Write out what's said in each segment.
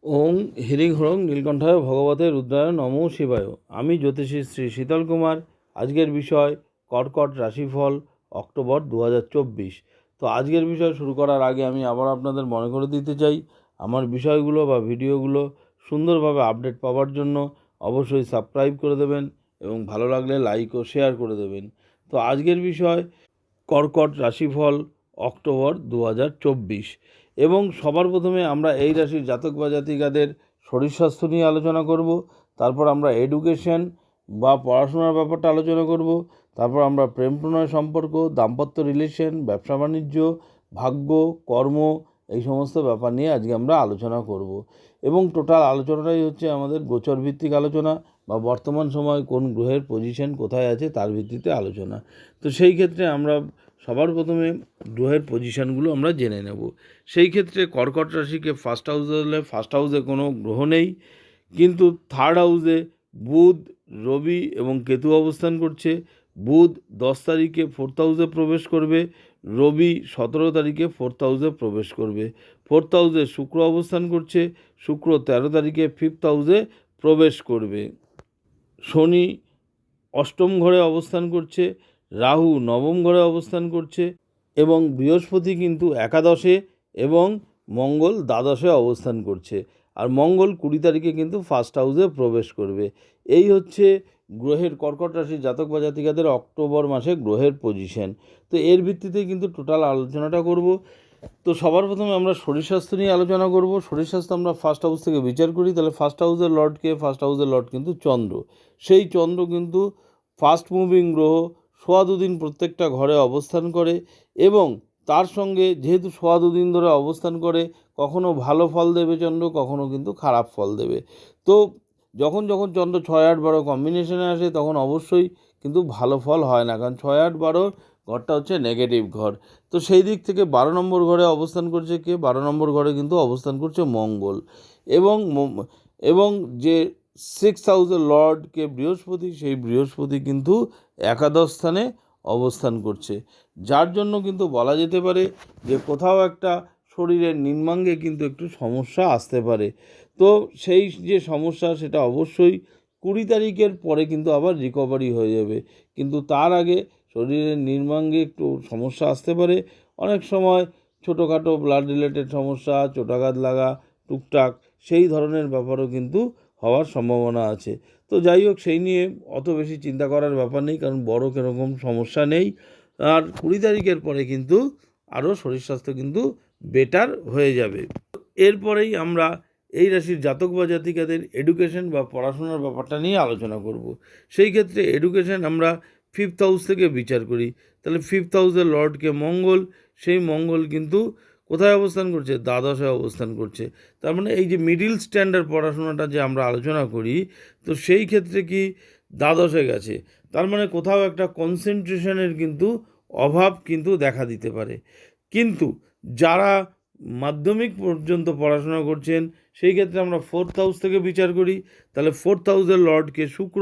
ওং হিরিং হরং নীলকণ্ঠায় ভগবতে রুদ্রায় নমো শিবায়। আমি জ্যোতিষী শ্রী শীতল কুমার। আজকের বিষয় কর্কট রাশিফল অক্টোবর 2024। তো আজকের বিষয় শুরু করার আগে আমি আবার আপনাদের মনে করে দিতে চাই, আমার বিষয়গুলো বা ভিডিওগুলো সুন্দরভাবে আপডেট পাওয়ার জন্য অবশ্যই সাবস্ক্রাইব করে দেবেন এবং ভালো লাগলে লাইক ও শেয়ার করে দেবেন। তো আজকের বিষয় কর্কট রাশিফল অক্টোবর 2024। এবং সবার প্রথমে আমরা এই রাশির জাতক বা জাতিকাদের শরীর স্বাস্থ্য নিয়ে আলোচনা করব। তারপর আমরা এডুকেশন বা পড়াশোনার ব্যাপারটা আলোচনা করব। তারপর আমরা প্রেম প্রণয় সম্পর্ক, দাম্পত্য রিলেশন, ব্যবসা বাণিজ্য, ভাগ্য, কর্ম, এই সমস্ত ব্যাপার নিয়ে আজকে আমরা আলোচনা করব। এবং টোটাল আলোচনাটাই হচ্ছে আমাদের গোচর ভিত্তিক আলোচনা বা বর্তমান সময় কোন গ্রহের পজিশন কোথায় আছে তার ভিত্তিতে আলোচনা। তো সেই ক্ষেত্রে আমরা সবার প্রথমে গ্রহের পজিশানগুলো আমরা জেনে নেব। সেই ক্ষেত্রে কর্কট রাশিকে ফার্স্ট হাউসে হলে ফার্স্ট হাউসে কোনো গ্রহ নেই, কিন্তু থার্ড হাউসে বুধ, রবি এবং কেতু অবস্থান করছে। বুধ 10 তারিখে ফোর্থ হাউসে প্রবেশ করবে, রবি 17 তারিখে ফোর্থ হাউসে প্রবেশ করবে। ফোর্থ হাউসে শুক্র অবস্থান করছে, শুক্র 13 তারিখে ফিফথ হাউসে প্রবেশ করবে। শনি অষ্টম ঘরে অবস্থান করছে, রাহু নবম ঘরে অবস্থান করছে এবং বৃহস্পতি কিন্তু একাদশে এবং মঙ্গল দ্বাদশে অবস্থান করছে। আর মঙ্গল 20 তারিখে কিন্তু ফার্স্ট হাউসে প্রবেশ করবে। এই হচ্ছে গ্রহের কর্কট রাশির জাতক বা জাতিকাদের অক্টোবর মাসে গ্রহের পজিশন। তো এর ভিত্তিতে কিন্তু টোটাল আলোচনাটা করব। তো সবার প্রথমে আমরা শরীর স্বাস্থ্য নিয়ে আলোচনা করব। শরীর স্বাস্থ্য আমরা ফার্স্ট হাউস থেকে বিচার করি, তাহলে ফার্স্ট হাউসের লর্ডকে, ফার্স্ট হাউসের লর্ড কিন্তু চন্দ্র। সেই চন্দ্র কিন্তু ফাস্ট মুভিং গ্রহ, সোয়া দুদিন প্রত্যেকটা ঘরে অবস্থান করে এবং তার সঙ্গে যেহেতু সোয়া দুদিন ধরে অবস্থান করে, কখনো ভালো ফল দেবে চন্দ্র, কখনো কিন্তু খারাপ ফল দেবে। তো যখন যখন চন্দ্র 6, 8, 12 কম্বিনেশনে আসে তখন অবশ্যই কিন্তু ভালো ফল হয় না, কারণ 6, 8, 12 ঘরটা হচ্ছে নেগেটিভ ঘর। তো সেই দিক থেকে 12 নম্বর ঘরে অবস্থান করছে কে? 12 নম্বর ঘরে কিন্তু অবস্থান করছে মঙ্গল। এবং এবং যে 6 হাউসের লর্ডকে বৃহস্পতি, সেই বৃহস্পতি কিন্তু একাদশ স্থানে অবস্থান করছে, যার জন্য কিন্তু বলা যেতে পারে যে কোথাও একটা শরীরের নিম্নাঙ্গে কিন্তু একটু সমস্যা আসতে পারে। তো সেই যে সমস্যা সেটা অবশ্যই 20 তারিখের পরে কিন্তু আবার রিকভারি হয়ে যাবে, কিন্তু তার আগে শরীরের নিম্নাঙ্গে একটু সমস্যা আসতে পারে। অনেক সময় ছোটোখাটো ব্লাড রিলেটেড সমস্যা, চোটাঘাত লাগা, টুকটাক সেই ধরনের ব্যাপারও কিন্তু হওয়ার সম্ভাবনা আছে। তো যাই হোক, সেই নিয়ে অত বেশি চিন্তা করার ব্যাপার নেই, কারণ বড় সেরকম সমস্যা নেই। আর 20 তারিখের পরে কিন্তু আরও শরীর স্বাস্থ্য কিন্তু বেটার হয়ে যাবে। এরপরেই আমরা এই রাশির জাতক বা জাতিকাদের এডুকেশন বা পড়াশোনার ব্যাপারটা নিয়ে আলোচনা করব। সেই ক্ষেত্রে এডুকেশন আমরা ফিফথ হাউস থেকে বিচার করি, তাহলে ফিফথ হাউসের লর্ডকে মঙ্গল, সেই মঙ্গল কিন্তু কোথায় অবস্থান করছে? দ্বাদশে অবস্থান করছে। তার মানে এই যে মিডিল স্ট্যান্ডার্ড পড়াশোনাটা যে আমরা আলোচনা করি, তো সেই ক্ষেত্রে কি দ্বাদশে গেছে, তার মানে কোথাও একটা কনসেন্ট্রেশনের কিন্তু অভাব কিন্তু দেখা দিতে পারে। কিন্তু যারা মাধ্যমিক পর্যন্ত পড়াশোনা করছেন সেই ক্ষেত্রে আমরা ফোর্থ হাউস থেকে বিচার করি, তাহলে ফোর্থ হাউসের লর্ডকে শুক্র,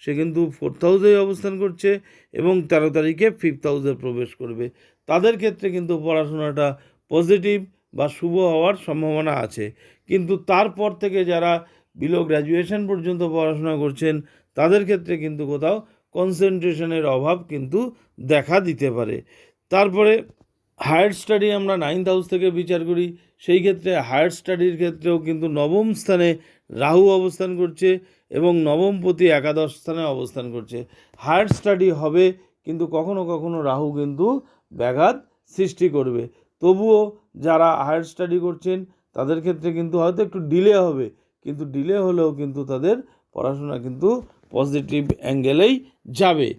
সে কিন্তু ফোর্থ হাউসেই অবস্থান করছে এবং 13 তারিখে ফিফথ হাউসে প্রবেশ করবে। তাদের ক্ষেত্রে কিন্তু পড়াশোনাটা পজিটিভ বা শুভ হওয়ার সম্ভাবনা আছে। কিন্তু তারপর থেকে যারা বিলো গ্র্যাজুয়েশন পর্যন্ত পড়াশোনা করছেন তাদের ক্ষেত্রে কিন্তু কোথাও কনসেন্ট্রেশনের অভাব কিন্তু দেখা দিতে পারে। তারপরে হায়ার স্টাডি আমরা 9th হাউস থেকে বিচার করি, সেই ক্ষেত্রে হায়ার স্টাডির ক্ষেত্রেও কিন্তু নবম স্থানে রাহু অবস্থান করছে এবং নবমপতি একাদশ স্থানে অবস্থান করছে। হায়ার স্টাডি হবে, কিন্তু কখনো কখনো রাহু কিন্তু ব্যাঘাত সৃষ্টি করবে। তবুও যারা হায়ার স্টাডি করছেন তাদের ক্ষেত্রে কিন্তু হয়তো একটু ডিলে হবে, কিন্তু ডিলে হলেও কিন্তু তাদের পড়াশোনা কিন্তু পজিটিভ অ্যাঙ্গেলেই যাবে।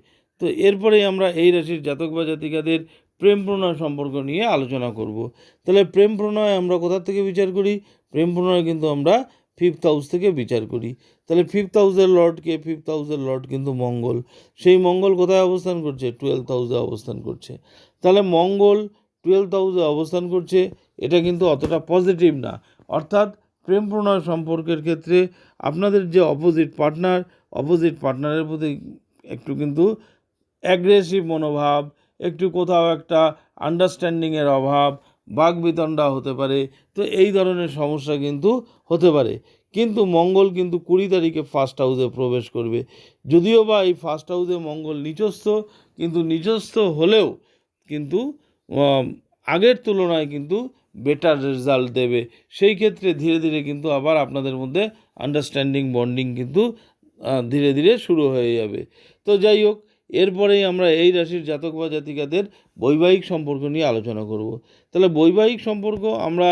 তো এরপরেই আমরা এই রাশির জাতক বা জাতিকাদের প্রেম প্রণয় সম্পর্ক নিয়ে আলোচনা করব। তাহলে প্রেম প্রণয় আমরা কোথা থেকে বিচার করি? প্রেম প্রণয় কিন্তু আমরা ফিফথ হাউস থেকে বিচার করি। তাহলে ফিফথ হাউসের লর্ডকে, ফিফথ হাউসের লর্ড কিন্তু মঙ্গল, সেই মঙ্গল কোথায় অবস্থান করছে? 12th হাউসে অবস্থান করছে। তাহলে মঙ্গল 12th হাউসে অবস্থান করছে, এটা কিন্তু অতটা পজিটিভ না। অর্থাৎ প্রেম প্রণয় সম্পর্কের ক্ষেত্রে আপনাদের যে অপোজিট পার্টনারের প্রতি একটু কিন্তু অ্যাগ্রেসিভ মনোভাব, একটু কোথাও একটা আন্ডারস্ট্যান্ডিংয়ের অভাব বাকবিতণ্ডা হতে পারে। তো এই ধরনের সমস্যা কিন্তু হতে পারে। কিন্তু মঙ্গল কিন্তু 20 তারিখে ফার্স্ট হাউসে প্রবেশ করবে। যদিও বা এই ফার্স্ট হাউসে মঙ্গল নিচস্থ, কিন্তু নিচস্থ হলেও কিন্তু আগের তুলনায় কিন্তু বেটার রেজাল্ট দেবে। সেই ক্ষেত্রে ধীরে ধীরে কিন্তু আবার আপনাদের মধ্যে আন্ডারস্ট্যান্ডিং বন্ডিং কিন্তু ধীরে ধীরে শুরু হয়ে যাবে। তো যাই হোক, এরপরেই আমরা এই রাশির জাতক বা জাতিকাদের বৈবাহিক সম্পর্ক নিয়ে আলোচনা করব। তাহলে বৈবাহিক সম্পর্ক আমরা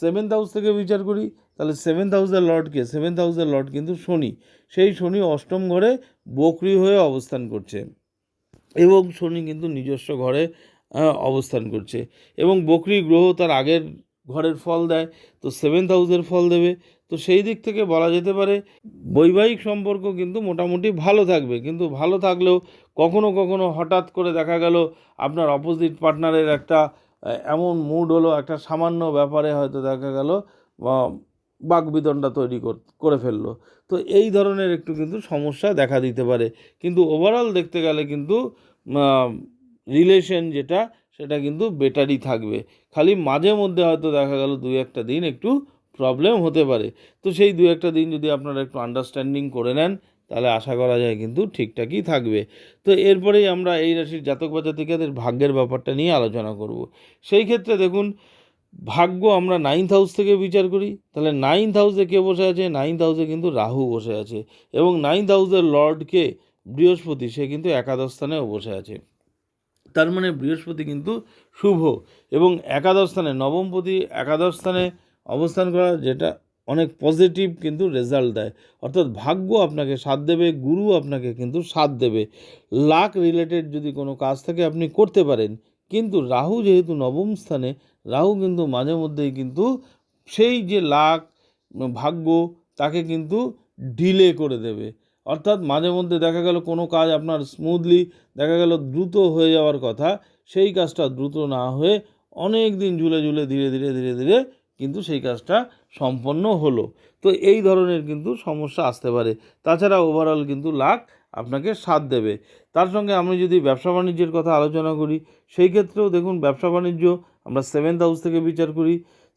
7th হাউস থেকে বিচার করি। তাহলে 7th হাউসের লর্ডকে, 7th হাউসের লর্ড কিন্তু শনি। সেই শনি অষ্টম ঘরে বকরি হয়ে অবস্থান করছে এবং শনি কিন্তু নিজস্ব ঘরে অবস্থান করছে এবং বকরি গ্রহ তার আগের ঘরের ফল দেয়, তো 7th হাউসের ফল দেবে। তো সেই দিক থেকে বলা যেতে পারে বৈবাহিক সম্পর্ক কিন্তু মোটামুটি ভালো থাকবে, কিন্তু ভালো থাকলেও কখনো কখনো হঠাৎ করে দেখা গেল আপনার অপোজিট পার্টনারের একটা এমন মুড হলো, একটা সামান্য ব্যাপারে হয়তো দেখা গেল বাকবিতণ্ডা তৈরি করে ফেললো। তো এই ধরনের একটু কিন্তু সমস্যা দেখা দিতে পারে, কিন্তু ওভারঅল দেখতে গেলে কিন্তু রিলেশন যেটা সেটা কিন্তু বেটারই থাকবে। খালি মাঝে মধ্যে হয়তো দেখা গেল 2-1 দিন একটু প্রবলেম হতে পারে। তো সেই 2-1 দিন যদি আপনারা একটু আন্ডারস্ট্যান্ডিং করে নেন তাহলে আশা করা যায় কিন্তু ঠিকঠাকই থাকবে। তো এরপরেই আমরা এই রাশির জাতক বা জাতিকাদের ভাগ্যের ব্যাপারটা নিয়ে আলোচনা করব। সেই ক্ষেত্রে দেখুন, ভাগ্য আমরা 9th হাউস থেকে বিচার করি। তাহলে 9th হাউসে কে বসে আছে? 9th হাউসে কিন্তু রাহু বসে আছে এবং 9th হাউসের লর্ডকে বৃহস্পতি, সে কিন্তু একাদশ স্থানেও বসে আছে। তার মানে বৃহস্পতি কিন্তু শুভ এবং একাদশ স্থানে, নবমপতি একাদশ স্থানে অবস্থান করা, যেটা অনেক পজিটিভ কিন্তু রেজাল্ট দেয়। অর্থাৎ ভাগ্য আপনাকে সাথ দেবে, গুরু আপনাকে কিন্তু সাথ দেবে। লাক রিলেটেড যদি কোনো কাজ থাকে আপনি করতে পারেন, কিন্তু রাহু যেহেতু নবম স্থানে, রাহু কিন্তু মাঝে মধ্যেই কিন্তু সেই যে লাক, ভাগ্য, তাকে কিন্তু ডিলে করে দেবে। অর্থাৎ মাঝে মধ্যে দেখা গেল কোনো কাজ আপনার স্মুথলি দেখা গেল দ্রুত হয়ে যাওয়ার কথা, সেই কাজটা দ্রুত না হয়ে অনেক দিন ঝুলে ঝুলে ধীরে ধীরে ধীরে ধীরে কিন্তু সেই কাজটা সম্পন্ন হলো। তো এই ধরনের কিন্তু সমস্যা আসতে পারে। তাছাড়া ওভারঅল কিন্তু লাক আপনাকে সাথ দেবে। তার সঙ্গে আমি যদি ব্যবসা বাণিজ্যের কথা আলোচনা করি, সেই ক্ষেত্রেও দেখুন ব্যবসা বাণিজ্য আমরা 7th হাউস থেকে বিচার করি।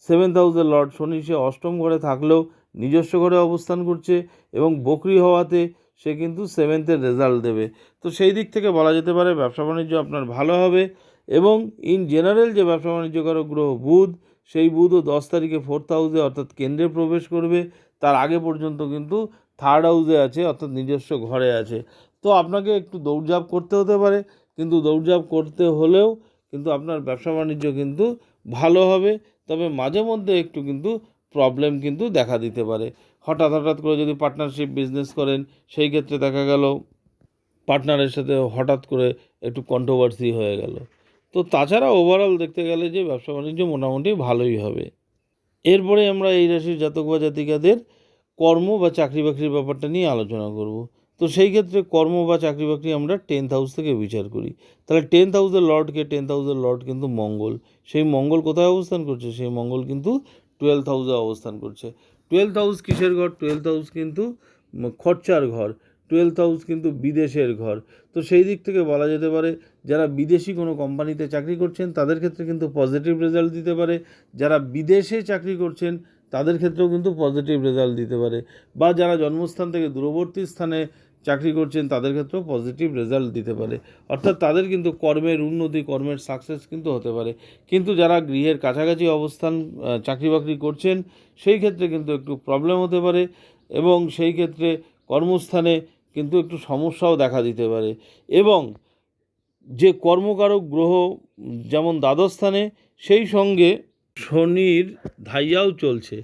7th হাউসের লর্ড শনি সে অষ্টম ঘরে থাকলেও নিজস্ব ঘরে অবস্থান করছে এবং বকরি হওয়াতে সে কিন্তু 7th-এর রেজাল্ট দেবে। তো সেই দিক থেকে বলা যেতে পারে ব্যবসা বাণিজ্য আপনার ভালো হবে। এবং ইন জেনারেল যে ব্যবসা বাণিজ্যকারক গ্রহ বুধ, সেই বুধও 10 তারিখে 4th হাউসে অর্থাৎ কেন্দ্রে প্রবেশ করবে। তার আগে পর্যন্ত কিন্তু 3rd হাউসে আছে, অর্থাৎ নিজস্ব ঘরে আছে। তো আপনাকে একটু দৌড়ঝাঁপ করতে হতে পারে, কিন্তু দৌড়ঝাঁপ করতে হলেও কিন্তু আপনার ব্যবসা বাণিজ্য কিন্তু ভালো হবে। তবে মাঝে মধ্যে একটু কিন্তু প্রবলেম কিন্তু দেখা দিতে পারে। হঠাৎ হঠাৎ করে যদি পার্টনারশিপ বিজনেস করেন, সেই ক্ষেত্রে দেখা গেল পার্টনারের সাথে হঠাৎ করে একটু কন্ট্রোভার্সি হয়ে গেল। তো তাছাড়া ওভারঅল দেখতে গেলে যে ব্যবসা বাণিজ্য মোটামুটি ভালোই হবে। এরপরে আমরা এই রাশির জাতক বা জাতিকাদের কর্ম বা চাকরি বাকরির ব্যাপারটা নিয়ে আলোচনা করব। তো সেই ক্ষেত্রে কর্ম বা চাকরি বাকরি আমরা 10th হাউস থেকে বিচার করি। তাহলে 10th হাউসের লর্ডকে, 10th হাউসের লর্ড কিন্তু মঙ্গল। সেই মঙ্গল কোথায় অবস্থান করছে? সেই মঙ্গল কিন্তু 12th হাউসে অবস্থান করছে। 12th হাউস কিসের ঘর? 12th হাউস কিন্তু খরচার ঘর। 12th হাউস কিন্তু বিদেশের ঘর। তো সেই দিক থেকে বলা যেতে পারে যারা বিদেশি কোনো কোম্পানিতে চাকরি করছেন তাদের ক্ষেত্রে কিন্তু পজিটিভ রেজাল্ট দিতে পারে। যারা বিদেশে চাকরি করছেন তাদের ক্ষেত্রেও কিন্তু পজিটিভ রেজাল্ট দিতে পারে, বা যারা জন্মস্থান থেকে দূরবর্তী স্থানে চাকরি করছেন তাদের ক্ষেত্রেও পজিটিভ রেজাল্ট দিতে পারে। অর্থাৎ তাদের কিন্তু কর্মের উন্নতি, কর্মের সাকসেস কিন্তু হতে পারে। কিন্তু যারা গৃহের কাছাকাছি অবস্থান চাকরি বাকরি করছেন, সেই ক্ষেত্রে কিন্তু একটু প্রবলেম হতে পারে এবং সেই ক্ষেত্রে কর্মস্থানে কিন্তু একটু সমস্যাও দেখা দিতে পারে। এবং যে কর্মকারক গ্রহ যেমন দ্বাদশ স্থানে, সেই সঙ্গে শনির ধাইয়াও চলছে,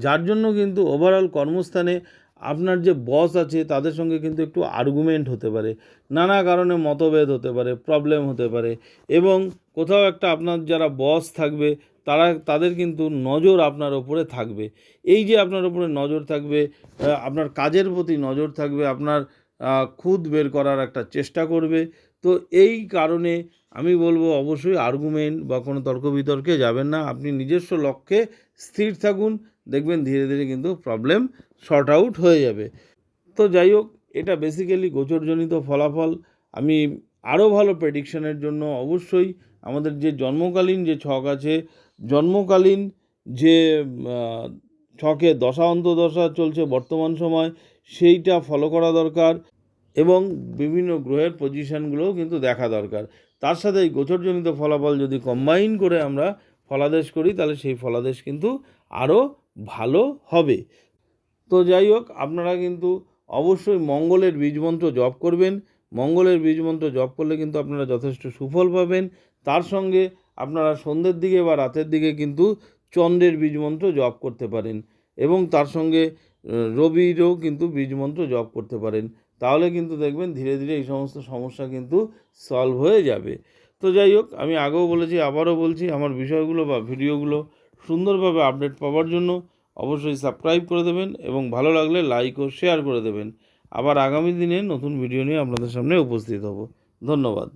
যার জন্য কিন্তু ওভারঅল কর্মস্থানে আপনার যে বস আছে তাদের সঙ্গে কিন্তু একটু আর্গুমেন্ট হতে পারে, নানা কারণে মতভেদ হতে পারে, প্রবলেম হতে পারে। এবং কোথাও একটা আপনার যারা বস থাকবে তাদের কিন্তু নজর আপনার ওপরে থাকবে। এই যে আপনার ওপরে নজর থাকবে, আপনার কাজের প্রতি নজর থাকবে, আপনার খুদ বের করার একটা চেষ্টা করবে। তো এই কারণে আমি বলবো অবশ্যই আর্গুমেন্ট বা কোনো তর্ক বিতর্কে যাবেন না। আপনি নিজস্ব লক্ষ্যে স্থির থাকুন, দেখবেন ধীরে ধীরে কিন্তু প্রবলেম শর্ট আউট হয়ে যাবে। তো যাই হোক, এটা বেসিক্যালি গোচরজনিত ফলাফল। আমি আরও ভালো প্রেডিকশনের জন্য অবশ্যই আমাদের যে জন্মকালীন যে ছক আছে জন্মকালীন যে ছকে দশা অন্তর্দশা চলছে বর্তমান সময়, সেইটা ফলো করা দরকার এবং বিভিন্ন গ্রহের পজিশানগুলোও কিন্তু দেখা দরকার। তার সাথে এই গোচরজনিত ফলাফল যদি কম্বাইন করে আমরা ফলাদেশ করি, তাহলে সেই ফলাদেশ কিন্তু আরও ভালো হবে। তো যাই হোক, আপনারা কিন্তু অবশ্যই মঙ্গলের বীজমন্ত্র জপ করবেন। মঙ্গলের বীজমন্ত্র জপ করলে কিন্তু আপনারা যথেষ্ট সুফল পাবেন। তার সঙ্গে আপনারা সন্ধ্যের দিকে বা রাতের দিকে কিন্তু চন্দ্রের বীজমন্ত্র জপ করতে পারেন এবং তার সঙ্গে রবিরও কিন্তু বীজমন্ত্র জপ করতে পারেন। তাহলে কিন্তু দেখবেন ধীরে ধীরে এই সমস্ত সমস্যা কিন্তু সলভ হয়ে যাবে। তো যাই হোক, আমি আগেও বলেছি, আবারও বলছি, আমার বিষয়গুলো বা ভিডিওগুলো সুন্দরভাবে আপডেট পাওয়ার জন্য অবশ্যই সাবস্ক্রাইব করে দেবেন এবং ভালো লাগলে লাইক ও শেয়ার করে দেবেন। আবার আগামী দিনে নতুন ভিডিও নিয়ে আপনাদের সামনে উপস্থিত হব। ধন্যবাদ।